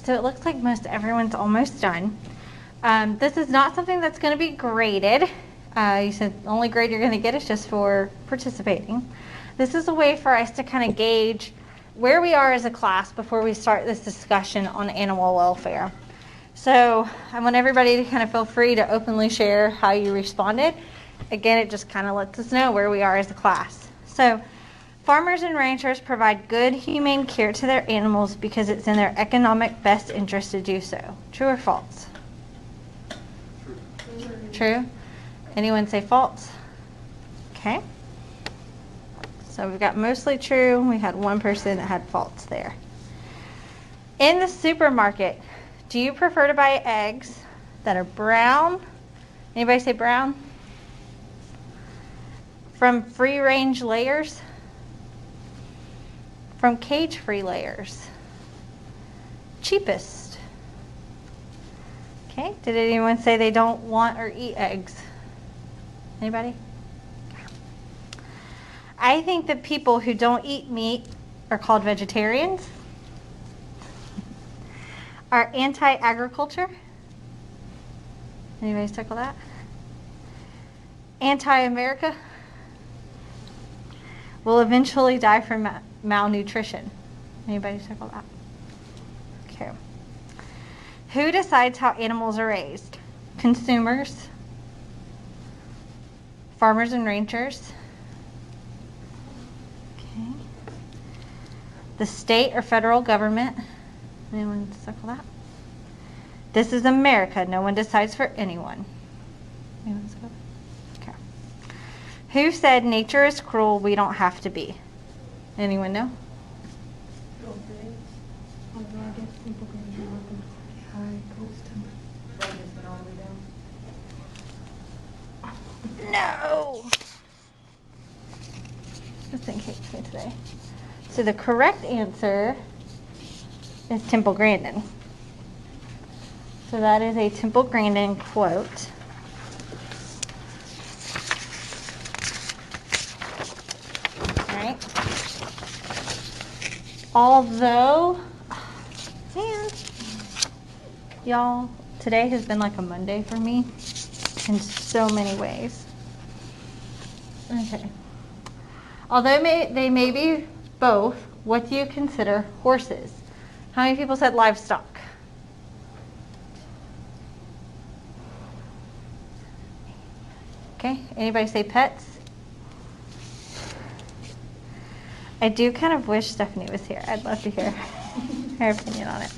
So it looks like most everyone's almost done. This is not something that's going to be graded. You said the only grade you're going to get is just for participating. This is a way for us to kind of gauge where we are as a class before we start this discussion on animal welfare. So I want everybody to kind of feel free to openly share how you responded. Again, it just kind of lets us know where we are as a class. So farmers and ranchers provide good, humane care to their animals because it's in their economic best interest to do so. True or false? True. Anyone say false? Okay. So we've got mostly true. We had one person that had false there. In the supermarket, do you prefer to buy eggs that are brown? Anybody say brown? From free-range layers? From cage-free layers? Cheapest? Okay, did anyone say they don't want or eat eggs? Anybody? I think that people who don't eat meat are called vegetarians, are anti-agriculture. Anybody circle that? Anti-America, will eventually die from malnutrition. Anybody circle that? Okay. Who decides how animals are raised? Consumers, farmers and ranchers, okay, the state or federal government. Anyone circle that? This is America. No one decides for anyone. Anyone circle that? Okay. Who said nature is cruel, we don't have to be? Anyone know? No! This thing hates me today. So the correct answer is Temple Grandin. So that is a Temple Grandin quote. All right. Although, man, y'all, today has been like a Monday for me in so many ways. Okay. Although they may be both, what do you consider horses? How many people said livestock? Okay, anybody say pets? I do kind of wish Stephanie was here. I'd love to hear her opinion on it.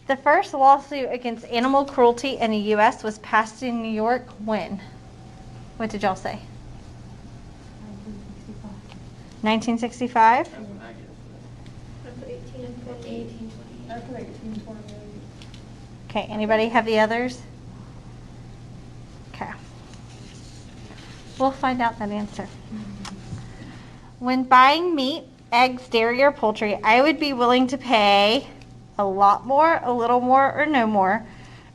The first lawsuit against animal cruelty in the U.S. was passed in New York when? What did y'all say? 1965? Okay, anybody have the others? Okay. We'll find out that answer. When buying meat, eggs, dairy, or poultry, I would be willing to pay a lot more, a little more, or no more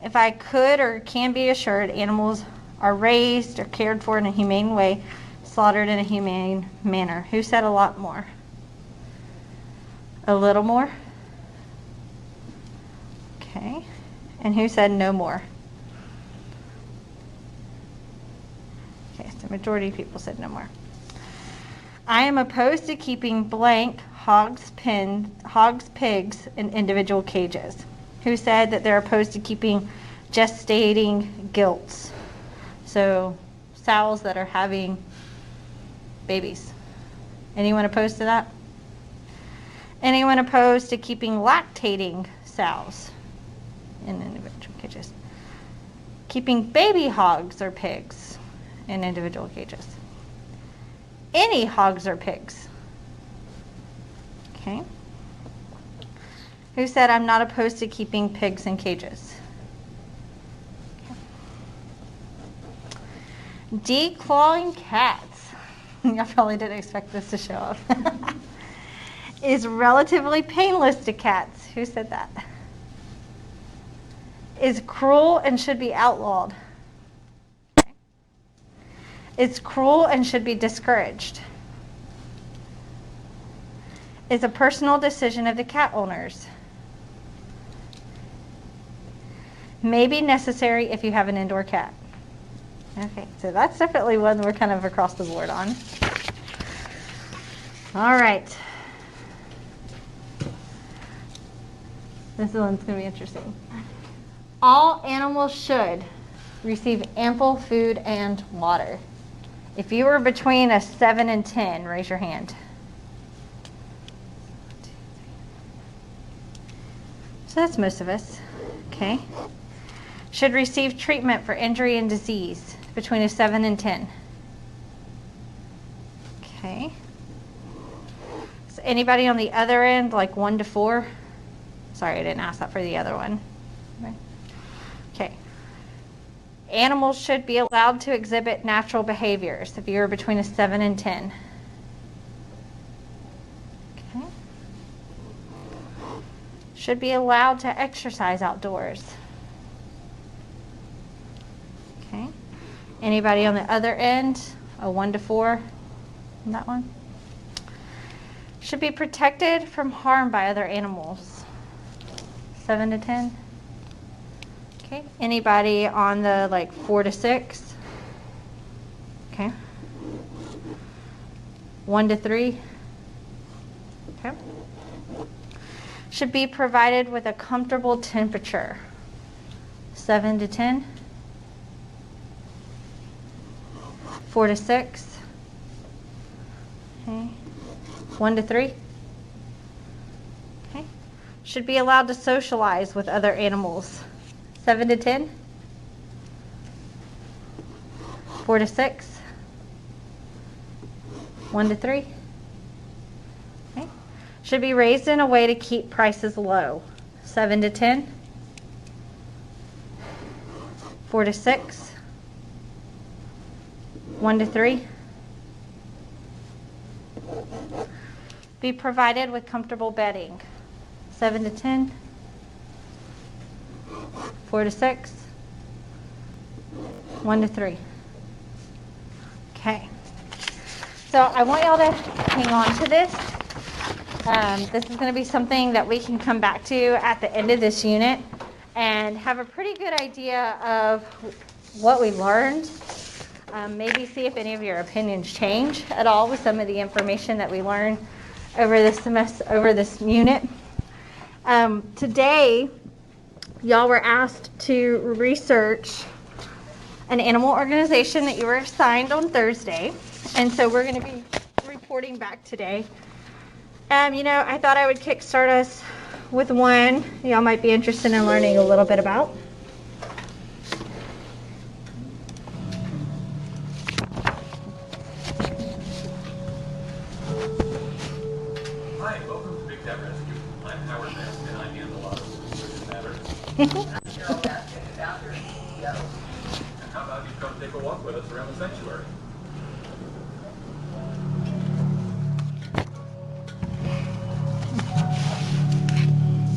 if I could or can be assured animals are raised or cared for in a humane way, slaughtered in a humane manner. Who said a lot more? A little more? Okay. And who said no more? Okay, so the majority of people said no more. I am opposed to keeping blank hogs, pigs in individual cages. Who said that they're opposed to keeping gestating gilts? So sows that are having babies. Anyone opposed to that? Anyone opposed to keeping lactating sows in individual cages? Keeping baby hogs or pigs in individual cages? Any hogs or pigs? Okay. Who said I'm not opposed to keeping pigs in cages? Okay. Declawing cats. Y'all probably didn't expect this to show up. Is relatively painless to cats. Who said that? Is cruel and should be outlawed. Okay. Is cruel and should be discouraged. Is a personal decision of the cat owners. May be necessary if you have an indoor cat. Okay, so that's definitely one we're kind of across the board on. All right. This one's going to be interesting. All animals should receive ample food and water. If you were between a 7 and 10, raise your hand. So that's most of us. Okay. Should receive treatment for injury and disease between a 7 and 10. Okay. So anybody on the other end, like 1 to 4? Sorry, I didn't ask that for the other one. Okay. Animals should be allowed to exhibit natural behaviors if you're between a 7 and 10. Okay. Should be allowed to exercise outdoors. Okay. Anybody on the other end, a 1 to 4 on that one? Should be protected from harm by other animals. 7 to 10. Okay. Anybody on the like 4 to 6? Okay. 1 to 3. Okay. Should be provided with a comfortable temperature. 7 to 10. 4 to 6. Okay. 1 to 3. Okay. Should be allowed to socialize with other animals. 7 to 10. 4 to 6. 1 to 3. Okay. Should be raised in a way to keep prices low. 7 to 10. 4 to 6. 1 to 3. Be provided with comfortable bedding. 7 to 10. 4 to 6. 1 to 3. Okay. So I want y'all to hang on to this. This is going to be something that we can come back to at the end of this unit and have a pretty good idea of what we learned. Maybe see if any of your opinions change at all with some of the information that we learned over this semester, over this unit. Today, y'all were asked to research an animal organization that you were assigned on Thursday, and so we're going to be reporting back today. I thought I would kickstart us with one y'all might be interested in learning a little bit about. Hi, welcome to Big Cat Rescue. I'm Howard Ness, and I handle a lot of suspicious matters. And how about you come take a walk with us around the sanctuary?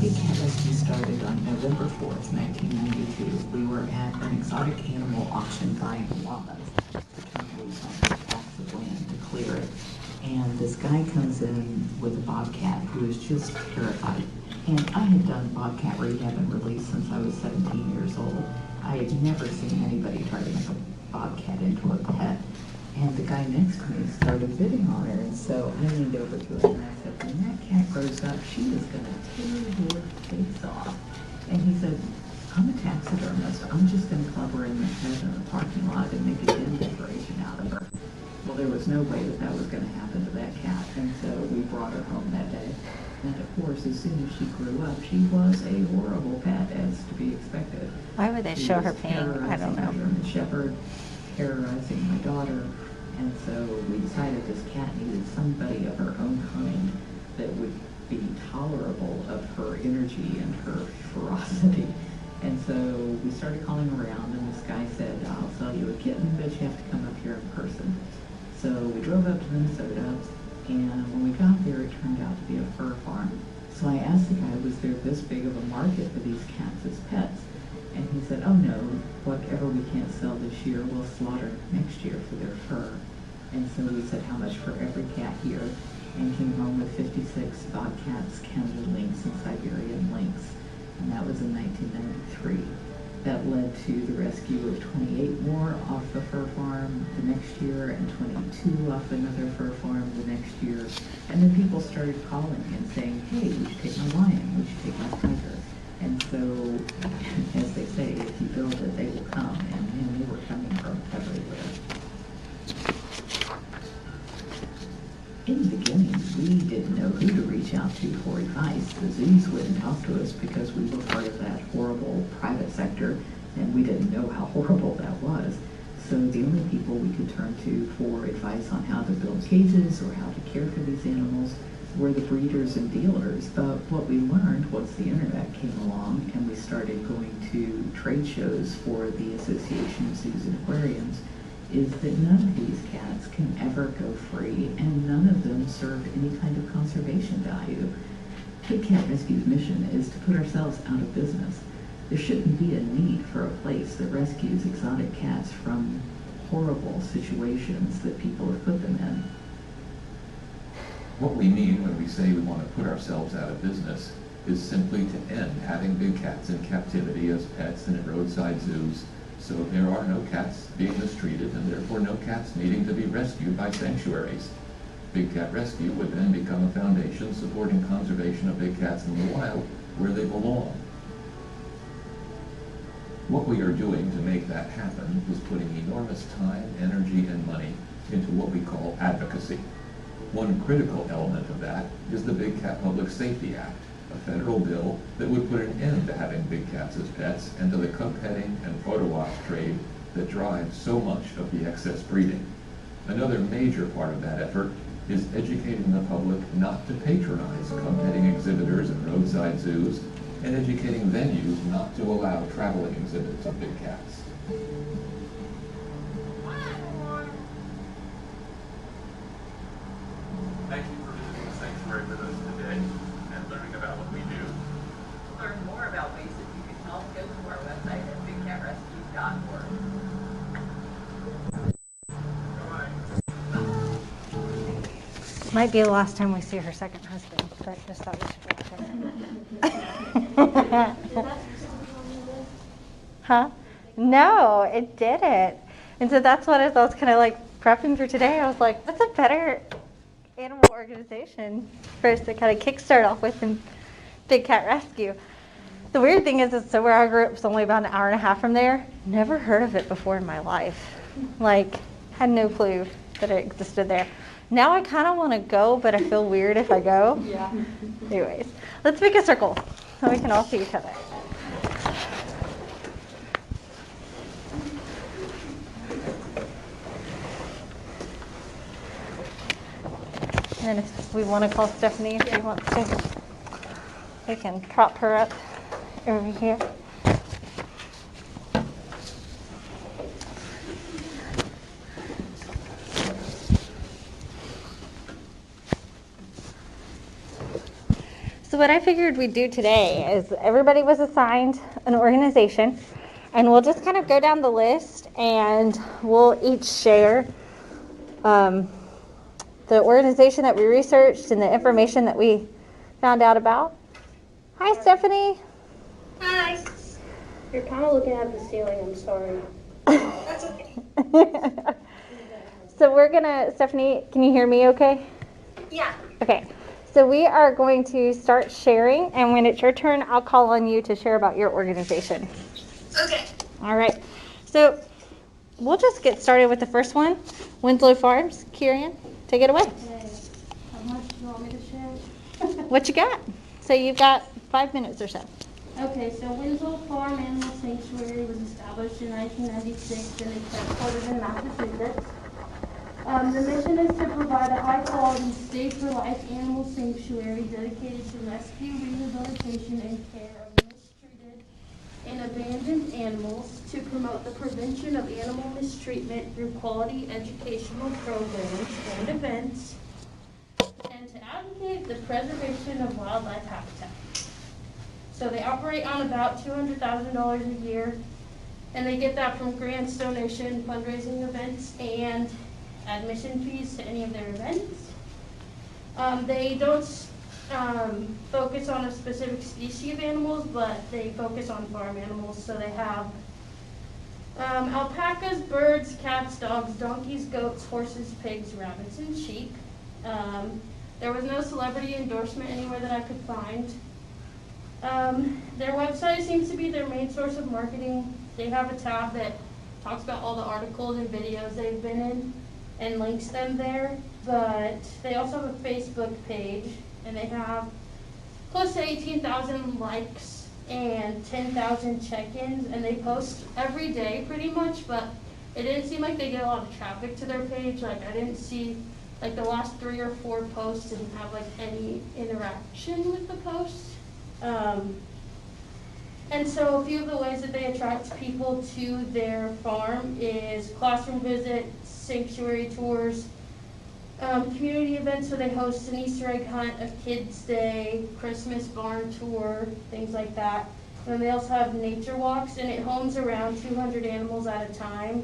Big Cat Rescue started on November 4th, 1992. We were at an exotic animal auction buying llamas to turn loose on tracts of land to clear it. And this guy comes in with a bobcat who is just terrified. And I had done bobcat rehab and release since I was 17 years old. I had never seen anybody try to make a bobcat into a pet. And the guy next to me started bidding on her, and so I leaned over to her and I said, when that cat grows up, she is going to tear your face off. And he said, I'm a taxidermist. I'm just going to club her in the head in the parking lot and make a den decoration out of her. Well, there was no way that was going to happen to that cat, and so we brought her home that day. And of course, as soon as she grew up, she was a horrible pet, as to be expected. Why would they show her pain? I don't know. German Shepherd, terrorizing my daughter. And so we decided this cat needed somebody of her own kind that would be tolerable of her energy and her ferocity. And so we started calling around, and this guy said, I'll sell you a kitten, but you have to come up here in person. So we drove up to Minnesota, and when we got there, it turned out to be a fur farm. So I asked the guy, was there this big of a market for these cats as pets? And he said, oh no, whatever we can't sell this year, we'll slaughter next year for their fur. And so we said, how much for every cat here? And came home with 56 bobcats, Canada lynx, and Siberian lynx. And that was in 1993. That led to the rescue of 28 more off the fur farm the next year and 22 off another fur farm the next year. And then people started calling and saying, hey, we should take my lion, we should take my tiger. And so, as they say, if you build it, they will come. And they were coming from everywhere. In the beginning, we didn't know who to reach out to for advice. The zoos wouldn't talk to us because we were part of that horrible private sector, and we didn't know how horrible that was. So the only people we could turn to for advice on how to build cages or how to care for these animals were the breeders and dealers. But what we learned once the internet came along and we started going to trade shows for the Association of Zoos and Aquariums is that none of these cats can ever go free, and none of them serve any kind of conservation value. Big Cat Rescue's mission is to put ourselves out of business. There shouldn't be a need for a place that rescues exotic cats from horrible situations that people have put them in. What we mean when we say we want to put ourselves out of business is simply to end having big cats in captivity as pets and at roadside zoos, so there are no cats being mistreated and therefore no cats needing to be rescued by sanctuaries. Big Cat Rescue would then become a foundation supporting conservation of big cats in the wild where they belong. What we are doing to make that happen is putting enormous time, energy, and money into what we call advocacy. One critical element of that is the Big Cat Public Safety Act, a federal bill that would put an end to having big cats as pets and to the cub petting and photo op trade that drives so much of the excess breeding. Another major part of that effort is educating the public not to patronize cub petting exhibitors and roadside zoos, and educating venues not to allow traveling exhibits of big cats. Thank you for visiting the sanctuary with us today and learning about what we do. To learn more about ways that you can help, go to our website at bigcatrescue.org. Might be the last time we see her second husband, but just thought we should mention it. Huh? No, it didn't. And so that's what I was kind of like prepping for today. I was like, what's a better animal organization for us to kind of kickstart off with than Big Cat Rescue? The weird thing is so where I grew up was only about an hour and a half from there. Never heard of it before in my life. Like, had no clue that it existed there. Now I kind of want to go, but I feel weird if I go. Yeah. Anyways, let's make a circle so we can all see each other. And if we want to call Stephanie if she wants to, we can prop her up over here. So what I figured we'd do today is everybody was assigned an organization, and we'll just kind of go down the list and we'll each share the organization that we researched and the information that we found out about. Hi, Stephanie. Hi. You're kind of looking at the ceiling. I'm sorry. That's okay. So Stephanie, can you hear me okay? Yeah. Okay. So we are going to start sharing, and when it's your turn, I'll call on you to share about your organization. Okay. All right. So we'll just get started with the first one, Winslow Farms. Kieran, take it away. Okay. How much do you want me to share? What you got? So you've got 5 minutes or so. Okay, so Winslow Farm Animal Sanctuary was established in 1996 and it's headquartered in Massachusetts. The mission is to provide a high-quality, stay-for-life animal sanctuary dedicated to rescue, rehabilitation, and care of mistreated and abandoned animals, to promote the prevention of animal mistreatment through quality educational programs and events, and to advocate the preservation of wildlife habitat. So they operate on about $200,000 a year, and they get that from grants, donation, fundraising events, and admission fees to any of their events. They don't focus on a specific species of animals, but they focus on farm animals. So they have alpacas, birds, cats, dogs, donkeys, goats, horses, pigs, rabbits, and sheep. There was no celebrity endorsement anywhere that I could find. Their website seems to be their main source of marketing. They have a tab that talks about all the articles and videos they've been in and links them there. But they also have a Facebook page, and they have close to 18,000 likes and 10,000 check-ins, and they post every day pretty much, but it didn't seem like they get a lot of traffic to their page. Like, I didn't see, like, the last 3 or 4 posts didn't have, like, any interaction with the posts. And so a few of the ways that they attract people to their farm is classroom visits, sanctuary tours, community events where they host an Easter egg hunt, a kids' day, Christmas barn tour, things like that. And then they also have nature walks, and it homes around 200 animals at a time.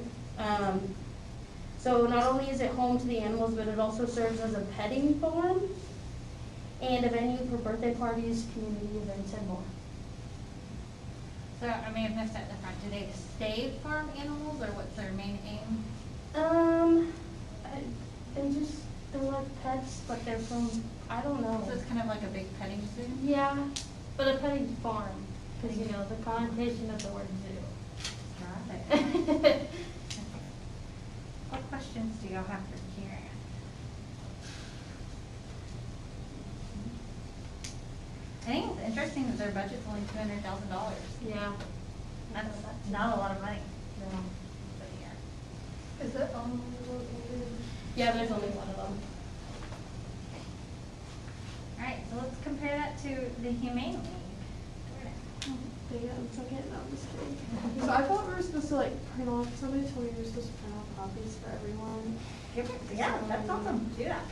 So not only is it home to the animals, but it also serves as a petting farm and a venue for birthday parties, community events, and more. So I may have missed that at the front. Do they stay farm animals, or what's their main aim? They're like pets, but they're from, I don't know. So it's kind of like a big petting zoo? Yeah, but a petting farm, because, you know, the connotation of the word zoo. Got it. What questions do y'all have for Karen? I think it's interesting that their budget's only $200,000. Yeah. That's not a lot of money No. for the year. Is that only located? Yeah, there's only one of them. All right, so let's compare that to the Humane League. Dang it, I'm second. No, I'm just kidding. So I thought we were supposed to like print off, somebody told me we were supposed to print off copies for everyone. Yeah, that's awesome. Do that.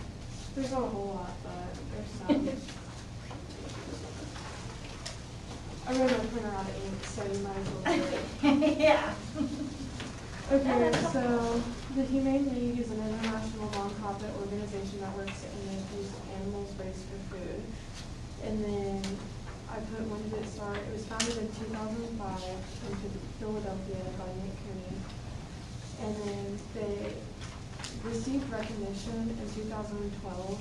There's not a whole lot, but there's some. I'm gonna print out of ink, so you might as well do it. Yeah. Okay, so the Humane League is an international nonprofit organization that works to end the abuse of animals raised for food. And then I put, when did it start? It was founded in 2005 in Philadelphia by Nick Cooney. And then they received recognition in 2012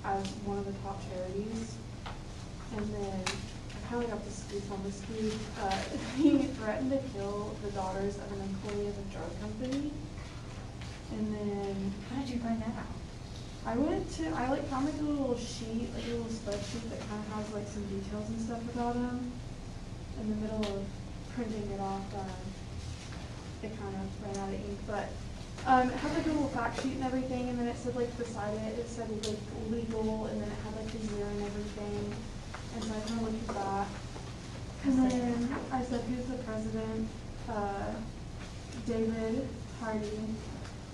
as one of the top charities. And then I kind of got the scoop on the scoop. He threatened to kill the daughters of an employee of a drug company. And then How did you find that out? I found like a little sheet, like a little spreadsheet that kind of has like some details and stuff about him. In the middle of printing it off, it kind of ran out of ink, but it had like a little fact sheet and everything, and then it said like beside it, it said like legal, and then it had like the year and everything. And so I kind of looked at that. And then I said, who's the president? David Hardy.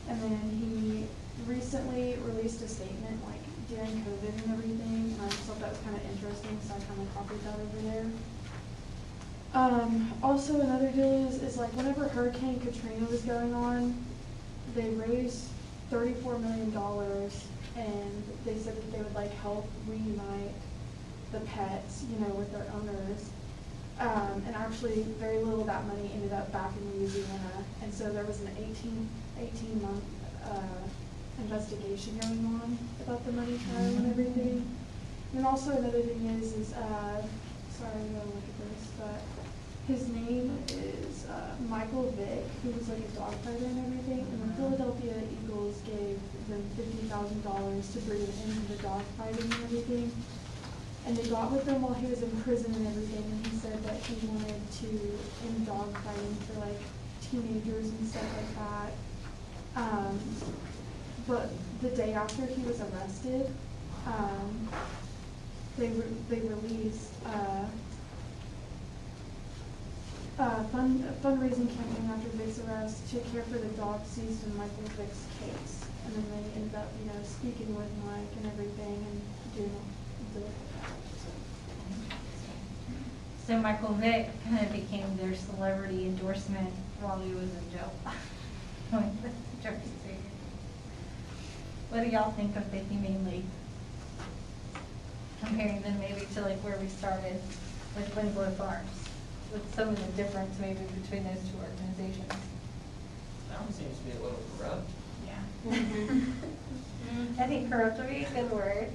And then he recently released a statement like during COVID and everything. And I just thought that was kind of interesting, so I kind of copied that over there. Also another deal is like whenever Hurricane Katrina was going on, they raised $34 million, and they said that they would like help reunite the pets, you know, with their owners. And actually very little of that money ended up back in Louisiana. And so there was an 18-month investigation going on about the money trial and everything. And also another thing is sorry, I'm gonna look at this, but his name is Michael Vick, who was like a dog fighter and everything. And the Philadelphia Eagles gave them $50,000 to bring an end to the dog fighting and everything. And they got with him while he was in prison and everything, and he said that he wanted to end dog fighting for like teenagers and stuff like that. But the day after he was arrested, they released a fundraising campaign after Vick's arrest to care for the dog seized in Michael Vick's case. And then they ended up, you know, speaking with Mike and everything and doing like that. So Michael Vick kind of became their celebrity endorsement while he was in jail. That's interesting. What do y'all think of the Humane League? comparing them maybe to like where we started with Winslow Farms, with some of the difference maybe between those two organizations. That one seems to be a little corrupt. I think corrupt would be a good word.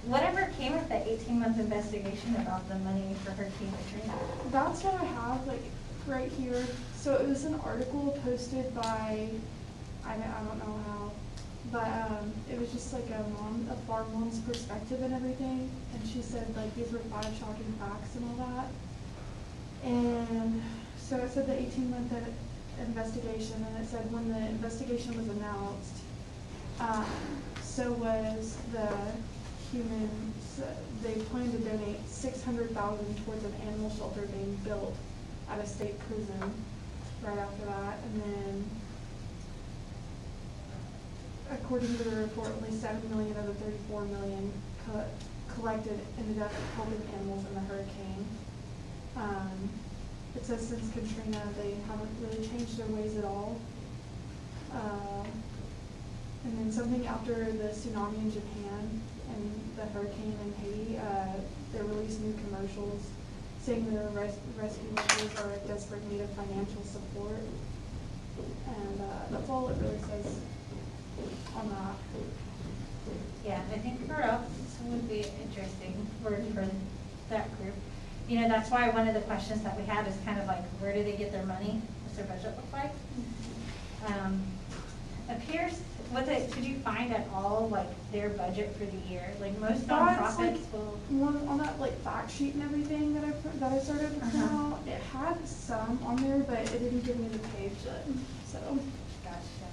Whatever came with the 18-month investigation about the money for Hurricane Katrina? That's what I have, like, right here. So it was an article posted by, I don't know how, but it was just like a farm mom's perspective and everything. And she said, like, these were 5 shocking facts and all that. And so it said the 18-month investigation, and it said when the investigation was announced, so was the humans, they plan to donate $600,000 towards an animal shelter being built at a state prison right after that. And then, according to the report, only $7 million of the $34 million collected ended up helping animals in the hurricane. It says since Katrina, they haven't really changed their ways at all. And then something after the tsunami in Japan and the hurricane in Haiti, they released new commercials saying the rescue workers are in desperate need of financial support. And that's all it really says on that. Yeah, I think corrupt would be an interesting word for that group. You know, that's why one of the questions that we had is kind of like, where do they get their money? What's their budget look like? Appears, could you find at all like their budget for the year? Like most nonprofits like, will. On that like fact sheet and everything that I started putting out, it had some on there, but it didn't give me the page yet. So. Gotcha.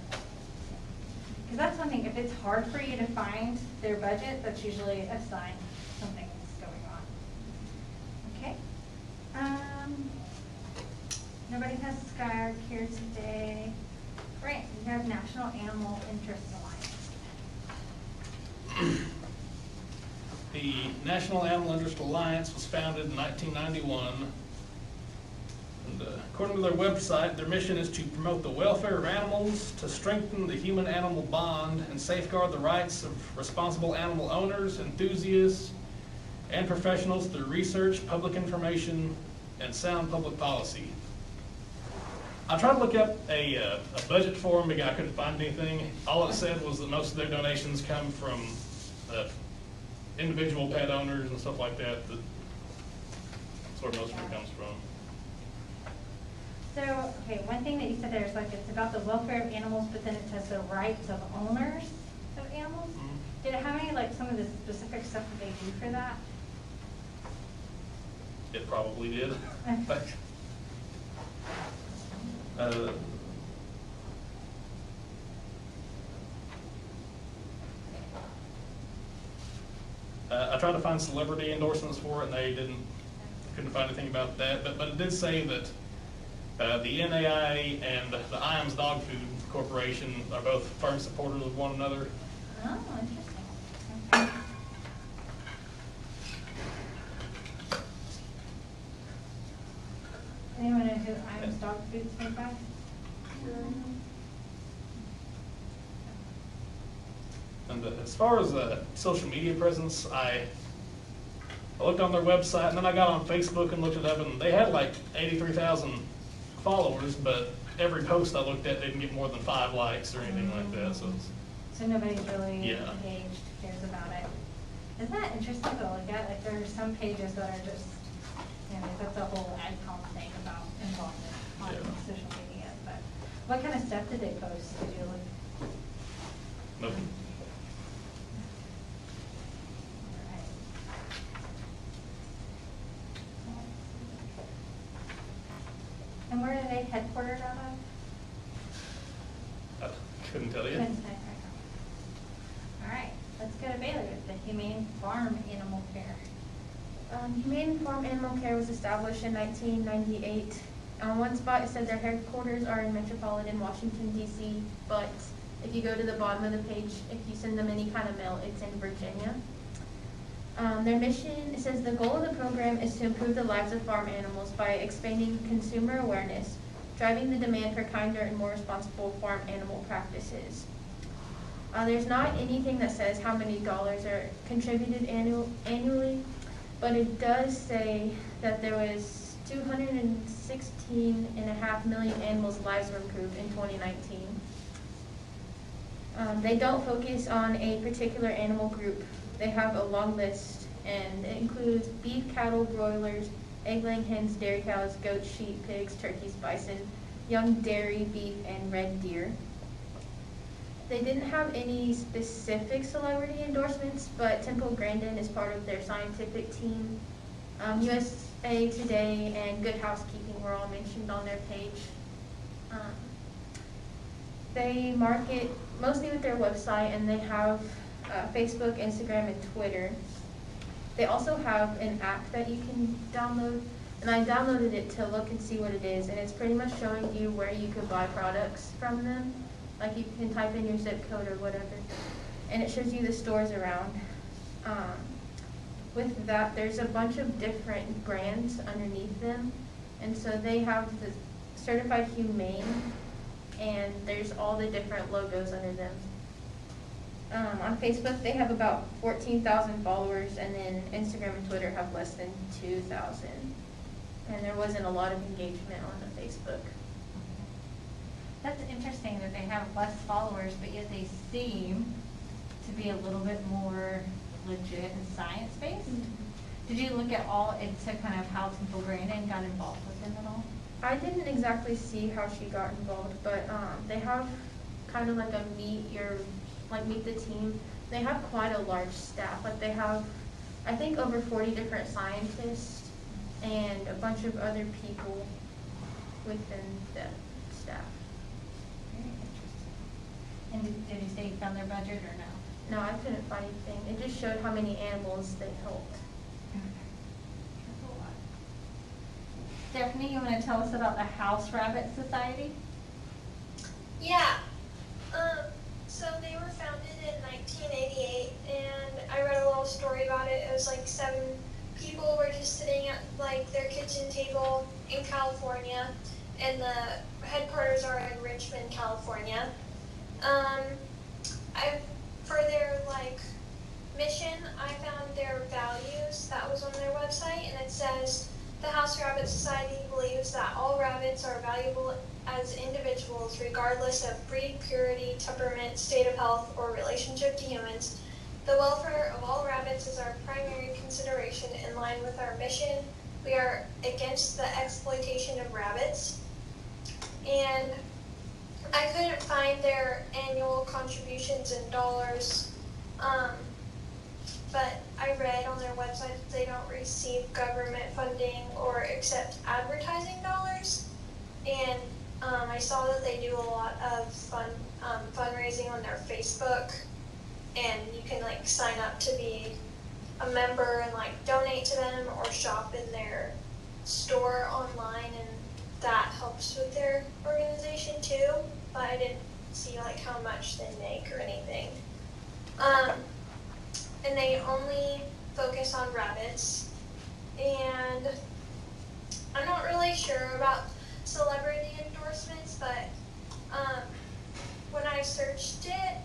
Because that's one thing. If it's hard for you to find their budget, that's usually a sign something is going on. Okay. Nobody has Skyark here today. Great. We have National Animal Interest Alliance. The National Animal Interest Alliance was founded in 1991. And, according to their website, their mission is to promote the welfare of animals, to strengthen the human-animal bond, and safeguard the rights of responsible animal owners, enthusiasts, and professionals through research, public information, and sound public policy. I tried to look up a budget for them, but I couldn't find anything. All it said was that most of their donations come from individual pet owners and stuff like that. That's where most of it comes from. So, okay, one thing that you said there is like it's about the welfare of animals, but then it says the rights of owners of animals. Mm-hmm. Did it have any like some of the specific stuff that they do for that? It probably did. I tried to find celebrity endorsements for it, and couldn't find anything about that. But it did say that the NAIA and the IAMS Dog Food Corporation are both firm supporters of one another. Oh, interesting. Okay. Anyone know who IAMS Dog Food's made by? And as far as social media presence, I looked on their website, and then I got on Facebook and looked it up, and they had like 83,000 followers, but every post I looked at didn't get more than 5 likes or anything like that. So nobody's really engaged, cares about it. Isn't that interesting to look at? Like there are some pages that are just, you know, that's a whole AGLE thing about involvement on social media. But what kind of stuff did they post? Did you look? Nothing. And where are they headquartered out of? I couldn't tell you. Couldn't say, right. All right, let's go to Bailey with the Humane Farm Animal Care. Humane Farm Animal Care was established in 1998. On one spot, it said their headquarters are in metropolitan Washington, D.C., but if you go to the bottom of the page, if you send them any kind of mail, it's in Virginia. Their mission, it says the goal of the program is to improve the lives of farm animals by expanding consumer awareness, driving the demand for kinder and more responsible farm animal practices. There's not anything that says how many dollars are contributed annually, but it does say that there was 216.5 million animals' lives were improved in 2019. They don't focus on a particular animal group. They have a long list, and it includes beef, cattle, broilers, egg-laying hens, dairy cows, goats, sheep, pigs, turkeys, bison, young dairy, beef, and red deer. They didn't have any specific celebrity endorsements, but Temple Grandin is part of their scientific team. USA Today and Good Housekeeping were all mentioned on their page. They market mostly with their website, and they have Facebook, Instagram, and Twitter. They also have an app that you can download, and I downloaded it to look and see what it is, and it's pretty much showing you where you could buy products from them. Like you can type in your zip code or whatever, and it shows you the stores around. With that, there's a bunch of different brands underneath them, and so they have the Certified Humane, and there's all the different logos under them. On Facebook, they have about 14,000 followers, and then Instagram and Twitter have less than 2,000. And there wasn't a lot of engagement on the Facebook. That's interesting that they have less followers, but yet they seem to be a little bit more legit and science-based. Did you look at all into kind of how Temple Grandin got involved with them at all? I didn't exactly see how she got involved, but they have kind of like a meet the team. They have quite a large staff. Like they have, I think, over 40 different scientists and a bunch of other people within the staff. Very interesting. And did you say you found their budget or no? No, I couldn't find anything. It just showed how many animals they helped. That's a lot. Stephanie, you want to tell us about the House Rabbit Society? Yeah. So they were founded in 1988, and I read a little story about it. It was like 7 people were just sitting at like their kitchen table in California, and the headquarters are in Richmond, California. For their mission, I found their values. That was on their website, and it says the House Rabbit Society believes that all rabbits are valuable as individuals, regardless of breed, purity, temperament, state of health, or relationship to humans. The welfare of all rabbits is our primary consideration. In line with our mission, we are against the exploitation of rabbits. And I couldn't find their annual contributions in dollars, but I read on their website that they don't receive government funding or accept advertising dollars. And I saw that they do a lot of fundraising on their Facebook, and you can sign up to be a member and donate to them or shop in their store online, and that helps with their organization too. But I didn't see how much they make or anything. And they only focus on rabbits, and I'm not really sure about celebrity endorsements, but when I searched it,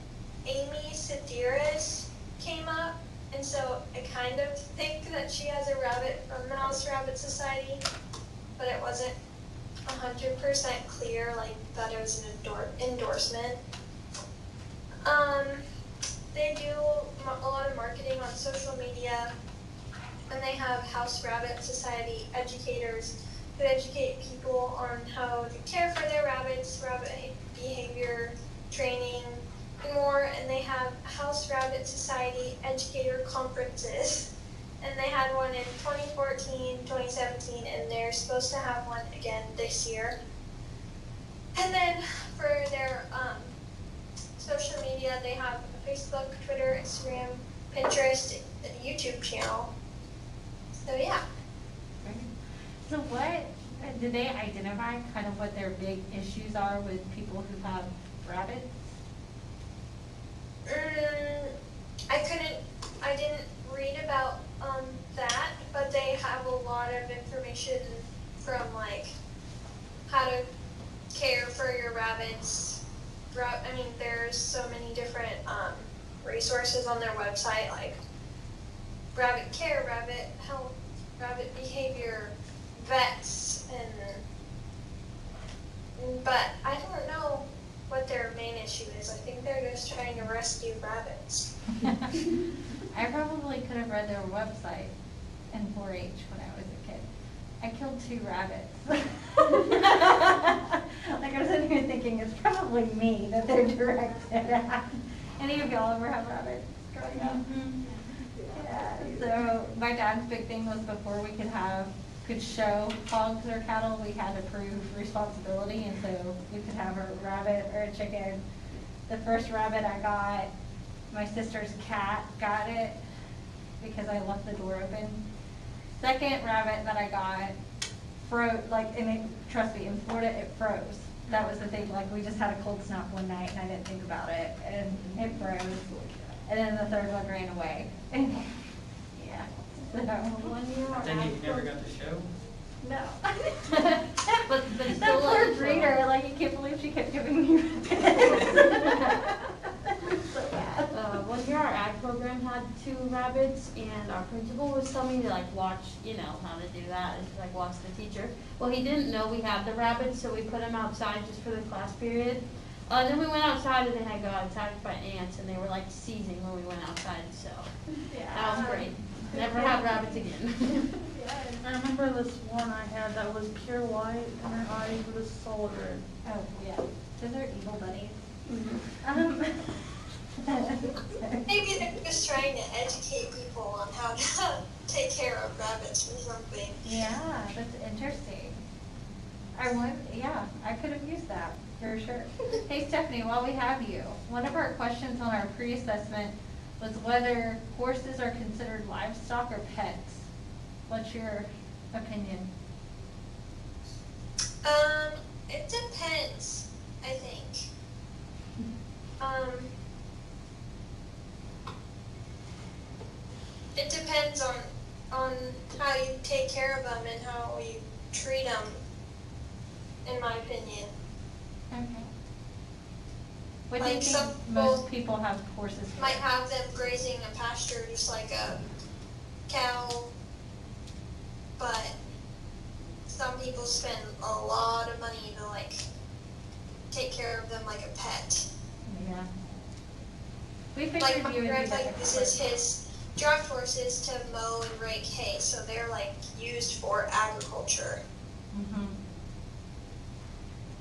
Amy Sedaris came up, and so I kind of think that she has a rabbit from the House Rabbit Society, but it wasn't 100% clear that it was an endorsement. They do a lot of marketing on social media, and they have House Rabbit Society educators who educate people on how to care for their rabbits, rabbit behavior training, and more. And they have House Rabbit Society educator conferences, and they had one in 2014, 2017, and they're supposed to have one again this year. And then for their social media, they have a Facebook, Twitter, Instagram, Pinterest, and YouTube channel. So yeah. So what, did they identify kind of what their big issues are with people who have rabbits? I didn't read about that, but they have a lot of information from how to care for your rabbits, there's so many different resources on their website, like rabbit care, rabbit health, rabbit behavior, vets, but I don't know what their main issue is. I think they're just trying to rescue rabbits. I probably could have read their website in 4-H when I was a kid. I killed 2 rabbits. Like I was sitting here thinking, it's probably me that they're directed at. Any of y'all ever have rabbits growing up? Yeah. So my dad's big thing was before we could show hogs or cattle, we had to prove responsibility, and so we could have a rabbit or a chicken. The first rabbit I got, my sister's cat got it because I left the door open. Second rabbit that I got froze, trust me, in Florida it froze. That was the thing, like we just had a cold snap one night and I didn't think about it, and it froze. And then the third one ran away. Yeah. So. Then you never got the show? No. But That still poor like breeder, like, you can't believe she kept giving me so bad. 1 year our ag program had 2 rabbits, and our principal was telling me to like watch, how to do that, and to like watch the teacher. Well, he didn't know we had the rabbits, so we put him outside just for the class period. Then we went outside and they had got attacked by ants, and they were like seizing when we went outside, so that was great. Never have rabbits again. I remember this one I had that was pure white and her eyes were just solid red. Oh, yeah. Those are evil bunnies. Maybe they're just trying to educate people on how to take care of rabbits or something. Yeah, that's interesting. I could have used that, for sure. Hey, Stephanie, while we have you, one of our questions on our pre-assessment was whether horses are considered livestock or pets. What's your opinion? It depends, I think. It depends on how you take care of them and how you treat them, in my opinion. Okay. What do you Like, think some most people have horses for? Might have them grazing a pasture just like a cow, but some people spend a lot of money to like take care of them like a pet. Yeah. We figured Like my you would be grandpa the uses expert. his draft horses to mow and rake hay, so they're like used for agriculture. Mhm.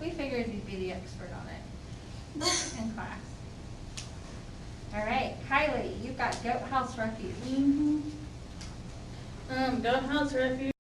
We figured you'd be the expert on it in class. All right, Kylie, you've got Goat House Refuge. Goat House Refuge